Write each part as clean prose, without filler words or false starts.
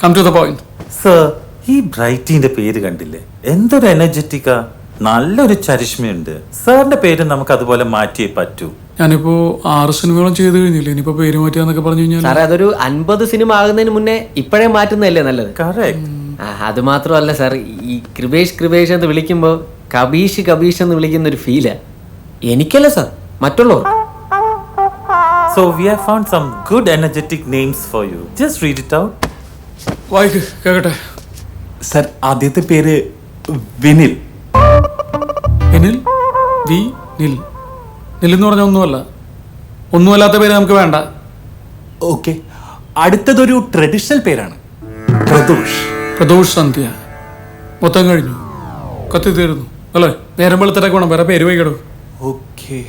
Come to the point. Sir, ഈ ബ്രൈറ്റിന്റെ പേര് കണ്ടില്ലേ? എന്തൊരു എനർജറ്റിക്കാ, നല്ലൊരു ചരിഷ്മയുണ്ട്. സാറിന്റെ പേര് നമുക്ക് അതുപോലെ മാറ്റിയേ പറ്റൂ. ഞാനിപ്പോ 6 സിനിമകളും ചെയ്ത് കഴിഞ്ഞില്ലേ, ഇനിയിപ്പോ പേര് മാറ്റിയാന്നൊക്കെ പറഞ്ഞു കഴിഞ്ഞാൽ സാറേ അതൊരു 50 സിനിമ ആകുന്നതിന് മുന്നേ ഇപ്പോഴേ മാറ്റുന്നതല്ലേ നല്ലത്. കറക്റ്റ്. അത് മാത്രമല്ല സാർ, ഈ കൃപേഷ് എന്ന് വിളിക്കുമ്പോൾ കബീഷ് എന്ന് വിളിക്കുന്ന ഒരു ഫീലാ. എനിക്കല്ല സാർ, മറ്റുള്ളവർ. So we have found some good energetic names for you. Just read it out. വായിക്ക് കേക്കട്ടെ. സർ, ആദ്യത്തെ പേര് വിനിൽ. നിൽ വി നിൽ. നില്ലെന്ന് പറഞ്ഞ ഒന്നുമല്ലാത്ത പേര് നമുക്ക് വേണ്ട. ഓക്കെ. അടുത്തതൊരു ട്രഡീഷണൽ പേരാണ്, പ്രദോഷ് സന്ധ്യ. മൊത്തം കഴിഞ്ഞു, കത്തി തീരുന്നു അല്ലേ? നേരം വെളുത്തിട്ടൊക്കെ വേണം വേറെ പേര് വൈകിടും. ഓക്കെ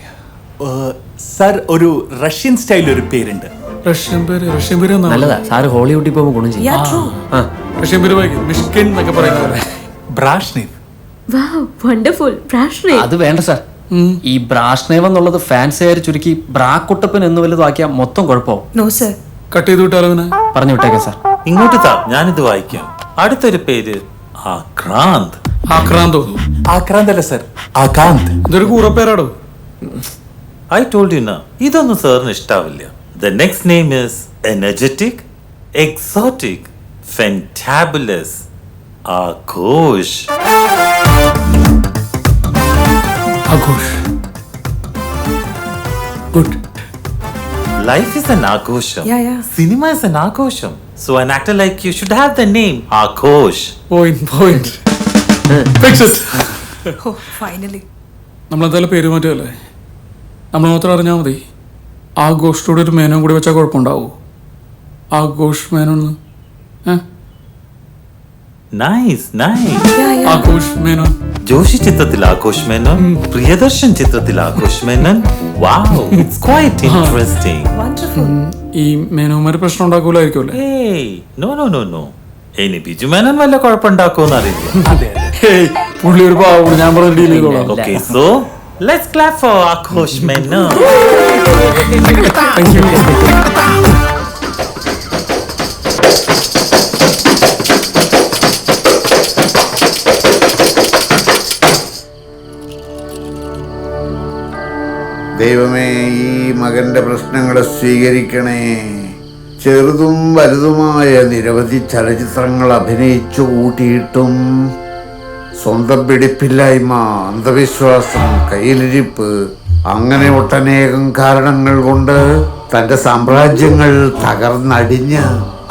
സർ, ഒരു റഷ്യൻ സ്റ്റൈൽ ഒരു പേരുണ്ട്. റഷ്യൻ പേര് നല്ലതാ സാറ്, ഹോളിവുഡിൽ പോകുമ്പോൾ ഗുണം ചെയ്യും. റഷ്യൻ പേര് വായിക്കും, മിഷ്കിൻ എന്നൊക്കെ പറയുന്ന പോലെ. ബ്രാഷ്നേവ്. അത് വേണ്ട സാർ. ഈ ബ്രാഷ്നേവ് എന്നുള്ളത് ഫാൻസുകാർ ചുരുക്കി ബ്രാക്കുട്ടപ്പൻ എന്ന് വലുതാക്കിയാൽ മൊത്തം കുഴപ്പമാവും. കട്ട് ചെയ്ത് വിട്ടാലോ? പറഞ്ഞു വിട്ടേക്കാം സാർ. ഇങ്ങോട്ട് താ, ഞാനിത് വായിക്കാം. അടുത്തൊരു പേര് ആക്രാന്ത്. ആക്രാന്ത് അല്ല സർ, ആകാന്ത്. ഇതൊരു കൂറപ്പേരാടോ. I told you now, ഇതൊന്നും സാറിന് ഇഷ്ടാവില്ല. The next name is energetic, exotic, fantabulous, Aghosh. Good. Life is an ആഘോഷം. Cinema is an ആഘോഷം. So an actor like you should have the name Aghosh. Point. Fix it. Finally. നമ്മളെന്തായാലും പേര് മാറ്റുമല്ലേ? നമ്മൾ മാത്രം അറിഞ്ഞാൽ മതി. ആഘോഷത്തോടെ ഒരു മേനോൻ കൂടി വെച്ചാൽ കുഴപ്പമുണ്ടാവോ? ആഘോഷ് മേനോന്ന്. Nice. ആഘോഷ് മേനോൻ. ജോഷി ചിത്രത്തിൽ ആഘോഷ് മേനോൻ, പ്രിയദർശൻ ചിത്രത്തിൽ Aghosh Menon. Wow, it's quite interesting. Wonderful. ഈ മേനോന്മാര് പ്രശ്നം ഉണ്ടാക്കൂലായിരിക്കും അല്ലേ? Hey, no. ഇനി ബിജു മേനോൻ വല്ല കുഴപ്പമുണ്ടാക്കുമെന്ന് അറിയില്ല. പുള്ളി ഒരു പാവം, ഞാൻ പറഞ്ഞ ഡീൽ ചെയ്തോളാം. Okay, so let's clap for Aghosh Menon. Thank you. ദൈവമേ, ഈ മകന്റെ പ്രശ്നങ്ങളെ സ്വീകരിക്കണേ. ചെറുതും വലുതുമായ നിരവധി ചലച്ചിത്രങ്ങൾ അഭിനയിച്ചു കൂട്ടിയിട്ടും സ്വന്തം പിടിപ്പില്ലായ്മ, അന്ധവിശ്വാസം, കയ്യിലിരിപ്പ്, അങ്ങനെ ഒട്ടനേകം കാരണങ്ങൾ കൊണ്ട് തന്റെ സാമ്രാജ്യങ്ങൾ തകർന്നടിഞ്ഞ്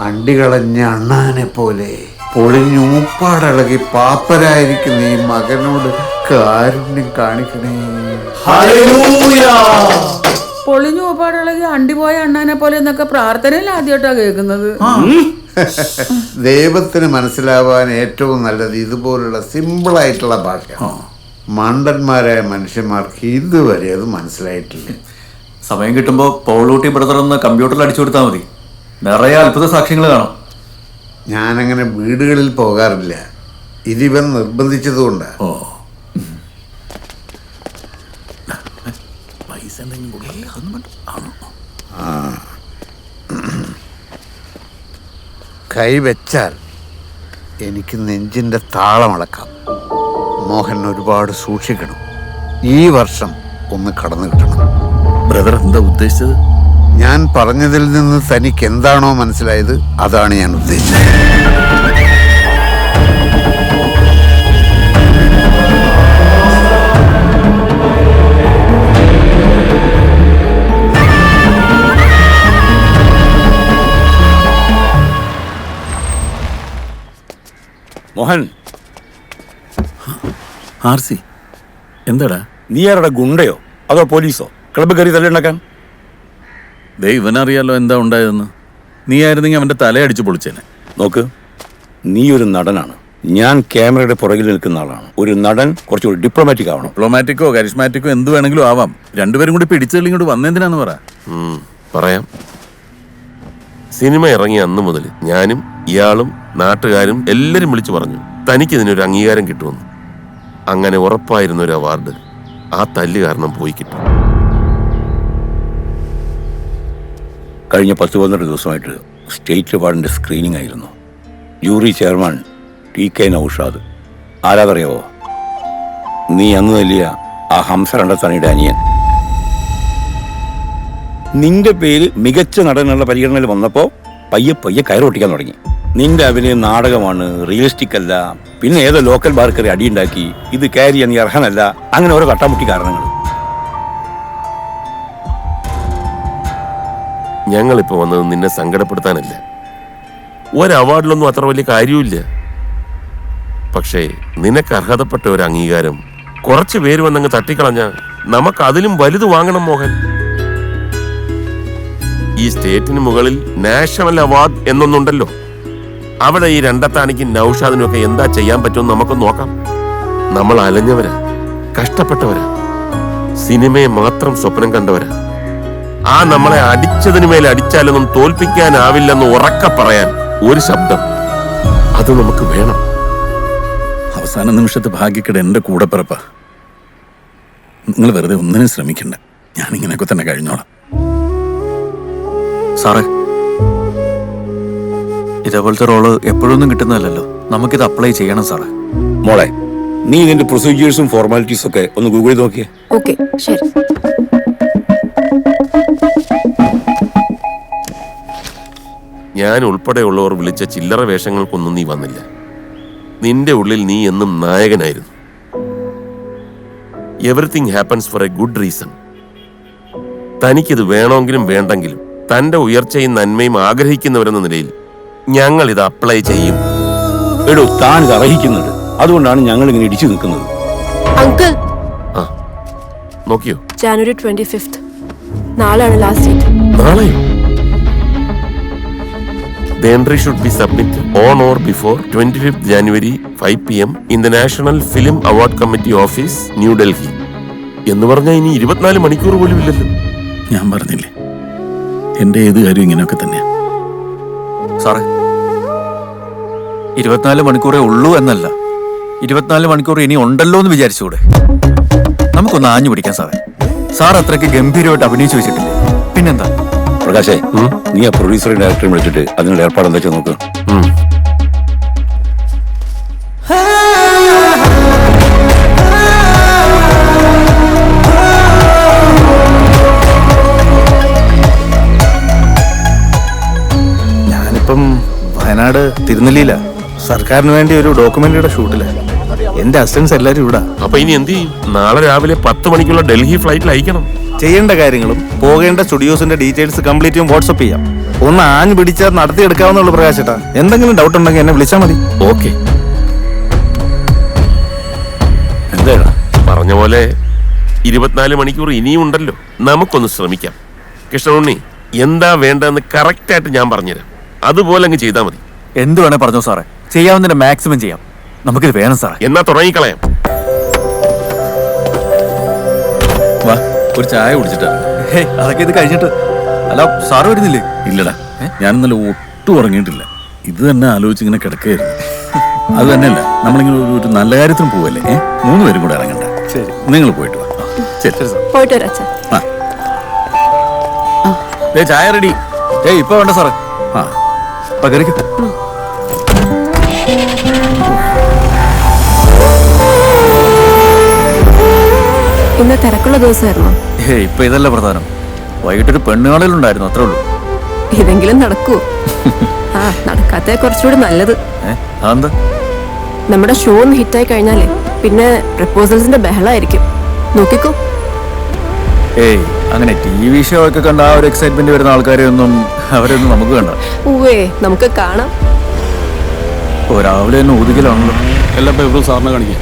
അണ്ടികളഞ്ഞ അണ്ണാനെ പോലെ പൊളിഞ്ഞൂപ്പാടിളകി പാപ്പരായിരിക്കുന്ന ഈ മകനോട് കാരുണ്യം കാണിക്കണേ. പൊളിഞ്ഞു പോപ്പാടുള്ളത് അണ്ടിപോയ അണ്ണാനെ പോലെ എന്നൊക്കെ പ്രാർത്ഥനയിൽ ആദ്യമായിട്ടാ കേൾക്കുന്നത്. ദൈവത്തിന് മനസ്സിലാവാൻ ഏറ്റവും നല്ലത് ഇതുപോലുള്ള സിമ്പിളായിട്ടുള്ള ഭാഷ. മണ്ടന്മാരായ മനുഷ്യന്മാർക്ക് ഇതുവരെ അത് മനസ്സിലായിട്ടില്ല. സമയം കിട്ടുമ്പോൾ പോളൂട്ടി ബ്രദർ ഒന്ന് കമ്പ്യൂട്ടറിൽ അടിച്ചു കൊടുത്താൽ മതി, നിറയെ അത്ഭുത സാക്ഷ്യങ്ങൾ കാണാം. ഞാനങ്ങനെ വീടുകളിൽ പോകാറില്ല, ഇതിവൻ നിർബന്ധിച്ചതുകൊണ്ടാണ്. കൈവച്ചാൽ എനിക്ക് നെഞ്ചിൻ്റെ താളമളക്കാം. മോഹൻ ഒരുപാട് സൂക്ഷിക്കണം. ഈ വർഷം ഒന്ന് കടന്നു കിട്ടണം. ബ്രദർ എന്താ ഉദ്ദേശിച്ചത്? ഞാൻ പറഞ്ഞതിൽ നിന്ന് തനിക്ക് എന്താണോ മനസ്സിലായത് അതാണ് ഞാൻ ഉദ്ദേശിച്ചത്. മോഹൻ, ആർസി എന്താടാ? നീ ആരുടെ ഗുണ്ടയോ അതോ പോലീസോ ക്ലബ്ബ് കയറി തല്ലുണ്ടാക്കാൻ? ഇവനറിയാലോ എന്താ ഉണ്ടായതെന്ന്. നീ ആയിരുന്നെങ്കിൽ അവന്റെ തലയടിച്ച് പൊളിച്ചേനെ. നോക്ക്, നീ ഒരു നടനാണ്, ഞാൻ ക്യാമറയുടെ പുറകിൽ നിൽക്കുന്ന ആളാണ്. ഒരു നടൻ കുറച്ചുകൂടി ഡിപ്ലോമാറ്റിക് ആവണം. ഡിപ്ലോമാറ്റിക്കോ കരിസ്മാറ്റിക്കോ എന്ത് വേണമെങ്കിലും ആവാം. രണ്ടുപേരും കൂടി പിടിച്ചെല്ലാം ഇങ്ങോട്ട് വന്നെന്തിനാന്ന് പറ. പറയാം. സിനിമ ഇറങ്ങിയ അന്ന് മുതൽ ഞാനും ഇയാളും നാട്ടുകാരും എല്ലാവരും വിളിച്ചു പറഞ്ഞു തനിക്കിതിനൊരു അംഗീകാരം കിട്ടുമെന്ന്. അങ്ങനെ ഉറപ്പായിരുന്ന ഒരു അവാർഡ് ആ തല്ല് കാരണം പോയി കിട്ടി. കഴിഞ്ഞ 10-12 ദിവസമായിട്ട് സ്റ്റേറ്റ് അവാർഡിൻ്റെ സ്ക്രീനിങ് ആയിരുന്നു. Jury chairman TK Naushad. ആരാതറിയാവോ? നീ അന്ന് വലിയ ആ ഹംസ രണ്ടത്താണിയുടെ അനിയൻ. നിന്റെ പേര് മികച്ച നടനുള്ള പരിഗണനയിൽ വന്നപ്പോൾ പയ്യെ പയ്യെ കയറൊട്ടിക്കാൻ തുടങ്ങി. നിന്റെ അഭിനയം നാടകമാണ്, റിയലിസ്റ്റിക് അല്ല, പിന്നെ ഏതോ ലോക്കൽ ബാർക്കറി അടിയുണ്ടാക്കി, ഇത് ക്യാരി ചെയ്യാൻ നീ അർഹനല്ല, അങ്ങനെ ഓരോ കട്ടാമുട്ടി കാരണങ്ങൾ. ഞങ്ങളിപ്പോ വന്നത് നിന്നെ സങ്കടപ്പെടുത്താനല്ല. ഒരു അവാർഡിലൊന്നും അത്ര വലിയ കാര്യമില്ല. പക്ഷേ നിനക്ക് അർഹതപ്പെട്ട ഒരു അംഗീകാരം കുറച്ച് പേര് വന്നങ്ങ് തട്ടിക്കളഞ്ഞ നമുക്ക് അതിലും വലുത് വാങ്ങണം മോഹൻ. ഈ സ്റ്റേറ്റിന് മുകളിൽ നാഷണൽ അവാർഡ് എന്നൊന്നുണ്ടല്ലോ. അവിടെ ഈ രണ്ടത്താണിക്കും നൗഷാദിനും ഒക്കെ എന്താ ചെയ്യാൻ പറ്റുമെന്ന് നമുക്ക് നോക്കാം. നമ്മൾ അലഞ്ഞവരാ, കഷ്ടപ്പെട്ടവരാ, സിനിമയെ മാത്രം സ്വപ്നം കണ്ടവരാ. ആ നമ്മളെ അടിച്ചതിന് മേലെ അടിച്ചാലൊന്നും തോൽപ്പിക്കാനാവില്ലെന്ന് ഉറക്കെ പറയാൻ ഒരു ശബ്ദം, അത് നമുക്ക് വേണം. അവസാന നിമിഷത്തെ ഭാഗ്യക്കേട് എൻ്റെ കൂടെ പിറപ്പാ. നിങ്ങൾ വെറുതെ ഒന്നിനും ശ്രമിക്കണ്ട, ഞാനിങ്ങനെയൊക്കെ തന്നെ കഴിഞ്ഞോളാം. സാറേ, ഇതേപോലത്തെ റോള് എപ്പോഴൊന്നും കിട്ടുന്നതല്ലല്ലോ. നമുക്കിത് അപ്ലൈ ചെയ്യണം സാറേ. മോളെ, നീ ഇതിന്റെ പ്രൊസീജിയേഴ്സും ഫോർമാലിറ്റീസും ഒക്കെ ഒന്ന് ഗൂഗിൾ ചെയ്ത് നോക്കിയേ. ഓക്കെ, ശരി. ഞാൻ ഉൾപ്പെടെയുള്ളവർ വിളിച്ച ചില്ലറ വേഷങ്ങൾക്കൊന്നും നീ വന്നില്ല. നിന്റെ ഉള്ളിൽ നീ എന്നും നായകനായിരുന്നു. Everything happens for a good reason. തനിക്കിത് വേണമെങ്കിലും വേണ്ടെങ്കിലും തന്റെ ഉയർച്ചയും നന്മയും ആഗ്രഹിക്കുന്നവരെന്ന നിലയിൽ ഞങ്ങൾ ഇത് അപ്ലൈ ചെയ്യും. എടോ, താൻ ഇത് അർഹിക്കുന്നുണ്ട്. അതുകൊണ്ടാണ് ഞങ്ങൾ ഇങ്ങനെ ഇടിച്ചു നിൽക്കുന്നത്. അങ്കിൾ, ആ നോക്കിയോ? ജാനുവരി 25th നാളെയാണ് ലാസ്റ്റ് ഡേറ്റ്. നാളെയോ? The entry should be submitted on or before 25th January 5 PM in the National Film Award Committee Office, New Delhi. എന്ന് പറഞ്ഞാൽ ഇനി 24 മണിക്കൂർ പോലും ഇല്ലല്ലോ. ഞാൻ പറഞ്ഞില്ലേ, എന്റെ ഏത് കാര്യം ഇങ്ങനെയൊക്കെ തന്നെയാ. സാറേ, 24 മണിക്കൂറേ ഉള്ളൂ എന്നല്ല, 24 മണിക്കൂർ ഇനി ഉണ്ടല്ലോ എന്ന് വിചാരിച്ചുകൂടെ? നമുക്കൊന്ന് ആഞ്ഞു പിടിക്കാം സാറേ. സാർ അത്രയ്ക്ക് ഗംഭീരമായിട്ട് അഭിനയിച്ചു വെച്ചിട്ടില്ലേ? പിന്നെന്താ? പ്രകാശേ, നീ ആ പ്രൊഡ്യൂസറെ ഡയറക്ടറെ വിളിച്ചിട്ട് അതിനുള്ള ഏർപ്പാട് എന്താ വെച്ചാൽ നോക്ക്. ഞാനിപ്പം വയനാട് തിരുനെല്ലിയില സർക്കാരിന് വേണ്ടി ഒരു ഡോക്യുമെന്ററിയുടെ ഷൂട്ടില്. എന്റെ അസിസ്റ്റൻസ് എല്ലാരും ഇവിടെ. അപ്പൊ ഇനി എന്ത് ചെയ്യും? നാളെ രാവിലെ 10 മണിക്കുള്ള ഡൽഹി ഫ്ലൈറ്റിൽ അയക്കണം. ചെയ്യേണ്ട കാര്യങ്ങളും പോകേണ്ട സ്റ്റുഡിയോസിന്റെ ഡീറ്റെയിൽസ് കംപ്ലീറ്റും വാട്സപ്പ് ചെയ്യാം. ഒന്ന് ആഞ്ഞു പിടിച്ചാൽ നടത്തിയെടുക്കാവുന്നുള്ളൂ പ്രകാശേട്ടാ. എന്തെങ്കിലും ഡൗട്ട് ഉണ്ടെങ്കിൽ എന്നെ വിളിച്ചാൽ മതി. ഓക്കെ. എന്താ പറഞ്ഞ പോലെ 24 മണിക്കൂർ ഇനിയും ഉണ്ടല്ലോ. നമുക്കൊന്ന് ശ്രമിക്കാം. കൃഷ്ണനുണ്ണി, എന്താ വേണ്ടതെന്ന് കറക്റ്റായിട്ട് ഞാൻ പറഞ്ഞുതരാം. അതുപോലെ അങ്ങ് ചെയ്താൽ മതി. എന്ത് വേണേ പറഞ്ഞോ സാറേ, ചെയ്യാവുന്നതിന്റെ മാക്സിമം ചെയ്യാം. നമുക്കിത് വേണം സാറേ. എന്നാ തുടങ്ങിക്കളയാം. വാ, ഒരു ചായ കുടിച്ചിട്ടാ. അതൊക്കെ ഇത് കഴിഞ്ഞിട്ട്. അല്ല, സാറ് വരുന്നില്ലേ? ഇല്ലടാ, ഞാൻ ഇന്നലെ ഒട്ടും ഉറങ്ങിയിട്ടില്ല. ഇത് തന്നെ ആലോചിച്ച് ഇങ്ങനെ കിടക്കുകയായിരുന്നു. അത് തന്നെയല്ല, നമ്മളിങ്ങനെ ഒരു നല്ല കാര്യത്തിന് പോവല്ലേ, 3 പേരും കൂടെ ഇറങ്ങണ്ട. ശരി, നിങ്ങൾ പോയിട്ട് വാ. ശരി, പോയിട്ട് വരാം അച്ഛാ. ചായ റെഡി. ഇപ്പൊ വേണ്ട സാറേ. ആ, പകരിക്കും. ഇന്ന് തിരക്കുള്ള ദിവസമായിരുന്നു. ഇപ്പൊ ഇതല്ല പ്രധാനം. വൈകിട്ടൊരു പെണ്ണുകാണലുണ്ടായിരുന്നു, അത്രേ ഉള്ളൂ. ഇതെങ്കിലും നടക്കൂ. ആ, നടക്കാത്ത കുറച്ചുകൂടി നല്ലത്. അതെന്താ? നമ്മുടെ ഷോ ഒന്ന് ഹിറ്റായി കഴിഞ്ഞാലേ പിന്നെ പ്രപ്പോസൽസിന്റെ ബഹളായിരിക്കും. നോക്കിക്കോ. അങ്ങനെ TV ഷോ ഒക്കെ കണ്ട ആ ഒരു എക്സൈറ്റ്മെന്റ് വരുന്ന ആൾക്കാരെയൊന്നും അവരൊന്നും നമുക്ക് കണ്ട. ഉവ്വേ, നമുക്ക് കാണാം. രാവിലെ തന്നെ ഊതിക്കലാണല്ലോ. എല്ലാ പേപ്പറും സാറിനെ കാണിക്കാം.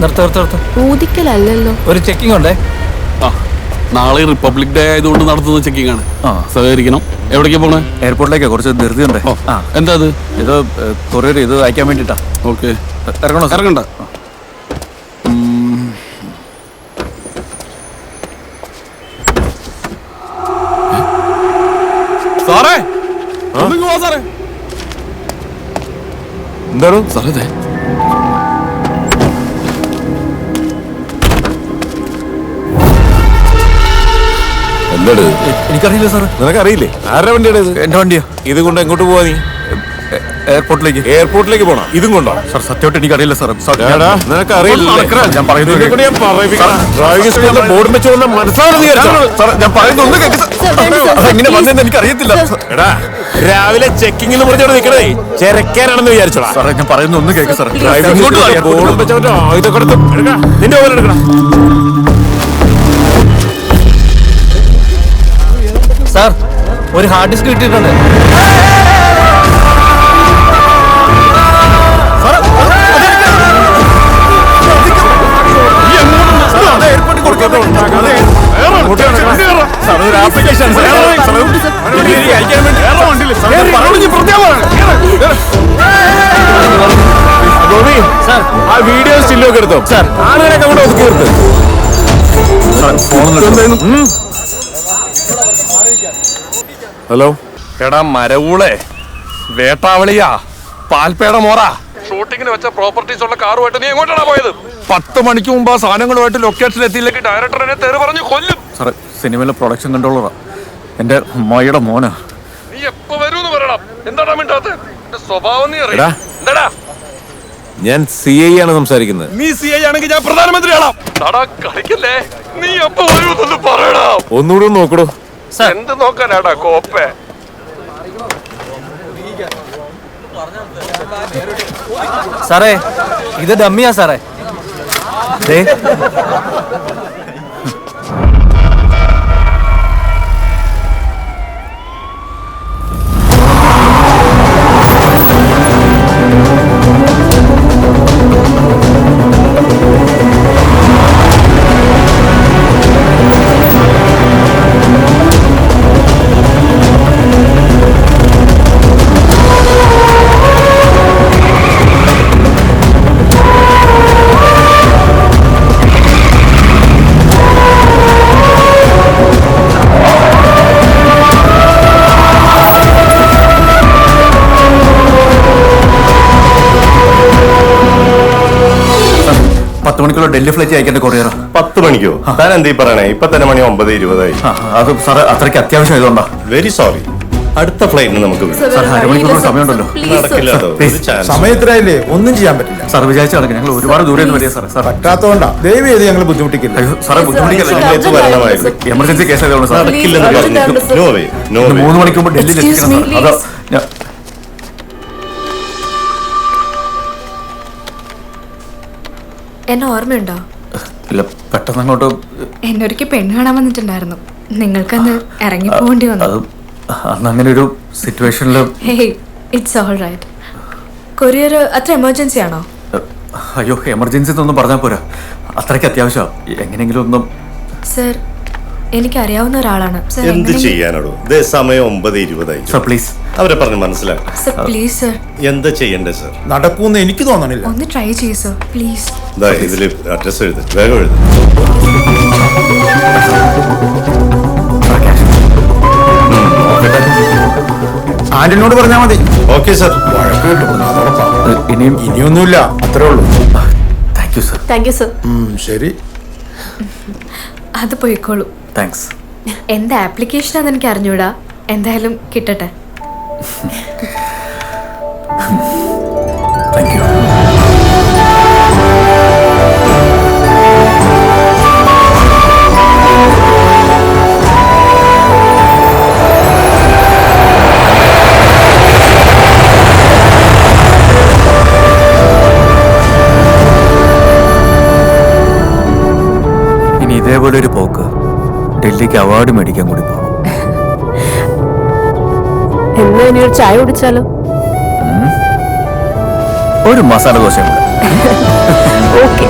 ഊതിക്കലല്ലോ, ഒരു ചെക്കിംഗ് ഉണ്ടേ. ആ, നാളെ റിപ്പബ്ലിക് ഡേ ആയതുകൊണ്ട് നടത്തുന്ന ചെക്കിംഗ് ആണ്. സഹകരിക്കണം. എവിടേക്കാ പോണേ? എയർപോർട്ടിലേക്കാ, കുറച്ച് ധൃതി ഉണ്ടേ. എന്താ അത്? ഇത് കൊറിയർ ഇത് അയക്കാൻ വേണ്ടിട്ടാ. ഓക്കെ, ഇറങ്ങണോ? ഇറങ്ങണ്ട. സാറേ, സാറേ, എന്താണോ സാറേ? എന്താട്? എനിക്കറിയില്ല സാറ്. നിനക്കറിയില്ലേ? ആരുടെ വണ്ടിയുടെ ഇത്? എന്റെ വണ്ടിയാ. ഇത് കൊണ്ട് എങ്ങോട്ട് പോവാ നീ? എയർപോർട്ടിലേക്ക്. എയർപോർട്ടിലേക്ക് പോണം. ഇതും കൊണ്ടോ? സാർ സത്യമായിട്ട് എനിക്കറിയില്ല സാർ. നിനക്ക് അറിയില്ല. ഞാൻ പറയുന്നത് ബോർഡ് വെച്ച് വന്ന മനസ്സിലാണെന്ന് സാർ, ഞാൻ പറയുന്നത് ഒന്ന് കേൾക്ക് സാർ. എങ്ങനെ വന്നെന്ന് എനിക്ക് അറിയത്തില്ല. എടാ, രാവിലെ ചെക്കിംഗ് എന്ന് പറഞ്ഞോട് നിൽക്കണേ ചെരക്കാനാണെന്ന് വിചാരിച്ചോടാ. സാറേ ഞാൻ പറയുന്നത് ഒന്ന് കേൾക്ക് സാർ. ബോർഡ് വെച്ചവന്റെ ആയുധം കൊടുത്ത് എടുക്കാം. നിന്റെ പോലെ എടുക്കണം. സാർ ഒരു ഹാർഡ് ഡിസ്ക് കിട്ടിയിട്ടുണ്ട്. ആ വീഡിയോ സ്റ്റില്ലൊക്കെ എടുത്തോ സാർ. ആളുകളൊക്കെ അങ്ങോട്ട് ഒതുക്കി നിർത്ത്. ഹലോ, എടാ മരവൂളെ, വേട്ടാവളിയാ, പാൽപേട മോറ, ഷൂട്ടിങ്ങിന് വെച്ച പ്രോപ്പർട്ടീസ് ഉള്ള കാറുമായിട്ട് നീ എങ്ങോട്ടാണ് പോയത്? 10 മണിക്ക് മുമ്പ് ആ സാധനങ്ങളുമായിട്ട് ലൊക്കേഷൻ എത്തിയില്ലെങ്കിൽ ഡയറക്ടർ എന്നെ തെറി പറഞ്ഞു കൊല്ലും. സാറേ സിനിമയിലെ പ്രൊഡക്ഷൻ കൺട്രോളറാ, എന്റെ അമ്മായിയുടെ മോനാ. നീ എപ്പോ വരൂന്ന് പറയണം. എന്താടാ മിണ്ടാത്തെ? എന്റെ സ്വഭാവം നീ അറിയാം. എന്താടാ? ഞാൻ CI ആണ് സംസാരിക്കുന്നത്. നീ CI ആണെങ്കിൽ ഞാൻ പ്രധാനമന്ത്രിയാണോ? കളിക്കല്ലേ. നീ എപ്പോ വരൂന്നൊന്ന് പറയടാ. ഒന്നുകൂടെ നോക്കടോ. എന്ത് നോക്കാനാടാ കോപ്പേ? സാറേ ഇത് ഡമ്മിയാ സാറേ. ഡൽഹി ഫ്ലൈറ്റ് അയക്കേണ്ട കൊറിയറാ. 10 മണിക്കോ? താൻ എന്തീ പറയണേ? ഇപ്പൊ തന്നെ മണി 9:20. അത് സാറ് അത്രയ്ക്ക് അത്യാവശ്യം ആയതുകൊണ്ടാ. Very sorry. അടുത്ത ഫ്ലൈറ്റിന് നമുക്ക് സാർ അരമണിക്കൂർ സമയമുണ്ടല്ലോ. നടക്കില്ല. സമയത്തിനായില്ലേ, ഒന്നും ചെയ്യാൻ പറ്റില്ല. സാർ വിചാരിച്ചു നടക്കും. ഞങ്ങൾ ഒരുപാട് ദൂരെ നിന്ന് വരിക സാർ. സാർ പറ്റാത്തോണ്ടാ. ദയവ് ചെയ്ത് ഞങ്ങൾ ബുദ്ധിമുട്ടിക്കില്ല. സാറേ ബുദ്ധിമുട്ടിക്കല്ല, വരണമായിരുന്നു. എമർജൻസി കേസ് ആയതുകൊണ്ട് സാർ. നടക്കില്ലെന്ന് പറഞ്ഞു. നോ വേ, നോ വേ. 3 മണിക്ക് മുമ്പ് ഡൽഹിയിൽ എത്തിക്കണം സാർ. അതാ ഞാൻ എന്നെ ഓർമ്മയുണ്ടോ? ഇല്ല, പെട്ടെന്ന് അങ്ങോട്ട് എന്നെ ഒരിക്കൽ പെണ്ണ് കാണാൻ വന്നിട്ടുണ്ടായിരുന്നു. നിങ്ങൾക്കന്ന് ഇറങ്ങി പോകേണ്ടി വന്നു. അന്ന് അങ്ങനെ ഒരു സിറ്റുവേഷനിൽ. Hey, it's all right. Courier അത്ര എമർജൻസി ആണോ? അയ്യോ, എമർജൻസി എന്നൊന്നും പറഞ്ഞാൽ പോരാ, അത്രയ്ക്ക് അത്യാവശ്യമാണ്. എങ്ങനെയെങ്കിലും ഒന്നും. സർ, എനിക്കറിയാവുന്ന ഒരാളാണ്. എന്ത് ചെയ്യാനോ? സമയം 9:20. സർ പ്ലീസ് അവരെ പറഞ്ഞ് മനസ്സിലാക്കാം. Sir please sir. എന്താ ചെയ്യണ്ടേ സർ? നടക്കൂന്ന് എനിക്ക് തോന്നണില്ല. ഒന്ന് ട്രൈ ചെയ്യൂ സർ പ്ലീസ്. ഇതില് അഡ്രസ് എഴുതി, വേഗം എഴുതി. ആന്റണിയോട് പറഞ്ഞാൽ മതി. Okay sir. വഴക്ക് കിട്ടും, അതോടൊപ്പം. ഇനിയൊന്നുമില്ല, അത്രേ ഉള്ളൂ. Thank you sir. Thank you sir. ശരി, അത് പോയിക്കോളൂ. താങ്ക്സ്. എന്താ ആപ്ലിക്കേഷനാന്ന് എനിക്ക് അറിഞ്ഞൂടാ. എന്തായാലും കിട്ടട്ടെ. Thank you. ഇനി ഇതേപോലെ ഒരു പോക്ക് ഡൽഹിക്ക് അവാർഡ് മേടിക്കാൻ കൂടി പോകണം. എന്നാ ഇനി ഒരു ചായ കുടിച്ചാലോ? ഒരു മസാല ദോശ. ഓക്കെ.